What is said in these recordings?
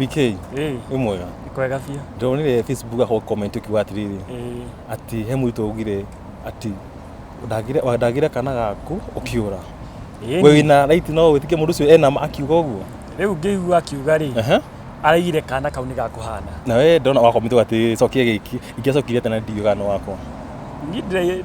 PK imwega ikwega bia ndonire Facebook aho comment ukiwa atiriri ati he mwito ugire ati ndagira kana gaku ukiura we wina right no witike mundu ucio ena akiuga uguo riu ngiigua akiuga ri araigire kana kau ni gakuhana na we ndona wako mito ati cokie giki ingicokire tena ndiuga no wako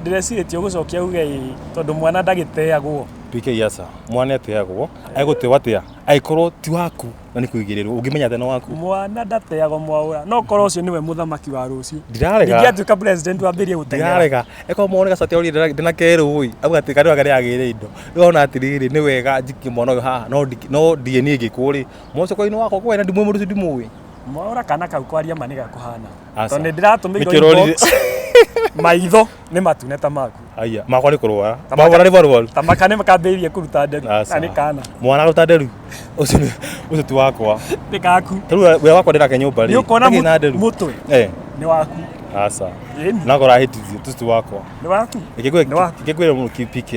ndireciretie gucokia uge tondu mwana ndagiteagwo PK yasa mwana ateagwo aigutewa atia aikorwo ti waku na ni kuigirirwo ungimenya thena waku mwana ndateagwo mwaura no korwo ucio niwe muthamaki wa rucio ndirarega ngiatuika president wa mbirie gutengera ndirarega eko muone gacati ori ndina keru ui abuga ati kari wagari agire indo yona atiriri ni wega njiki mwana uyu haha no DNA ngikuri moco koino wako kwena ndimwe mundu ucio ndimui mwaura kana kau kwaria maniga kuhana tondu ndiratumira inbox maitho ni matuneta maku aya makwa ni kurwara mabora ni barwaru tamakane makambiririe kuruta nderu ani kana mwana ruta nderu ucio ti wakwa ni gaku riu we wakwa ndira nyumba ri ni ukona mutwe ni waku asa nagora hitithio tu wakwa ni waku ikigwira mu PK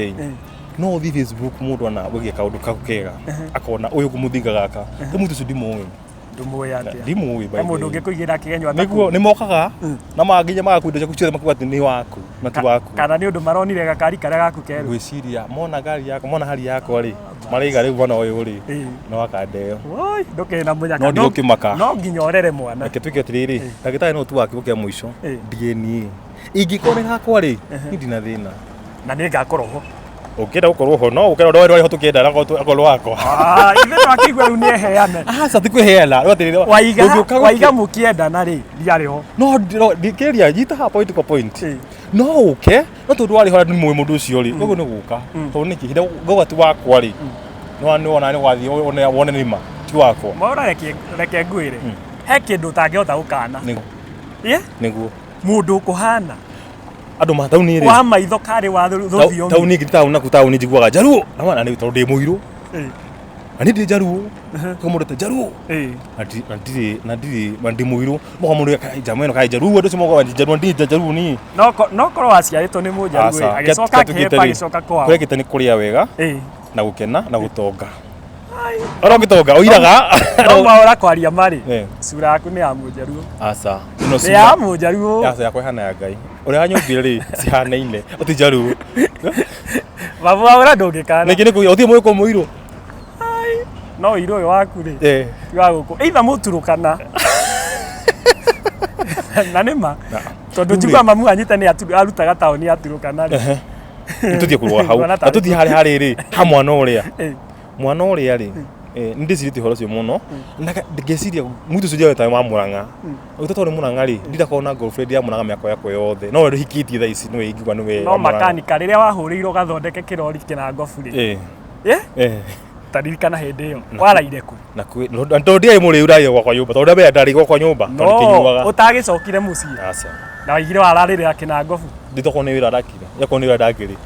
no thi Facebook mundu ana wigie kaundu kakukega akona uyu kumuthinga gaka mutu ucio ndimuwi ndumuya atia ndimuwi bai mundu ngikuigira kigenyo ataku niguo ni mokaga na manginya magakuinda ciaku ciothe makuga ati ni waku na ti waku kana ni undu maronire gakari karia gaku keru gwiciria mona gari yako mona hali yako ri mariga riu bona uyu ri no wakandeo oi ndoke na munyaka no ndikimaka no nginya orere mwana akitwike atiriri ndagitari no tu wakibuke muico DNA ingikore hakwa ri ndina thina na ni ngakorwo ukenda gukorwo ho no ukenda ndo wari ho tukienda na akorwo wako ithe twakigwa riu ni heane sa tikwiheana ro atiriri waiga mukienda na ri riari ho no ndikiria nyita ha point kwa point no uke no tondu wari ho ni mundu ucio ri uguo ni guka tondu niki hinda goga ti wakwa ri no ni wona ni wathi wone ni ma ti wakwa maura reke ngwire he kindu tangihota gukana niguo mundu kuhana andu matauni ri wa maitho kari wa thuthio tauni ngitauna na kutauni njiguaga jaruo na ni tondu ndi muiru ani ndi jaruo komo ndete jaruo ndi muiru mo mundu jameno kai jaruo ndu simo jaruo ndi jaruo ni no korwo aciaritwo ni mujaruo agicoka kepa agicoka kwa kure kitani kuria wega na gukena na gutonga ora gitonga oiraga no maura kwaria mari sura yaku ni ya mujaruo asa no ya mujaruo asa yakwa hana ya ngai uri anyumbire ri cihanaine uti jaruo babu aura ndungikana nikini ku uthi muiko muiru no iro yo waku ri wa guku either muturukana na nima tondu njigua mamu anyite ni arutaga taoni aturukana ri tuthie kurwa hau atuthie hari ri ha mwana uria ri ndicirite horo cio muno ngeciria mutu cio ta wa Murang'a utoto ri Murang'a ri ndira kona girlfriend ya Murang'a miako yako yothe no hikitie tha ici no igwa niwe no makanika riria wahuriirwo gathondeke kirori kina ngofu ri taririkana hindi iyo waraire ku na kwi ndo ndiai muri urayo gwakwa nyumba tondu ndabea ndari gwakwa nyumba no utagicokire mucii aca na waigire wararire kina ngofu nditoko ni wira ndakira yako ni wira ndakiri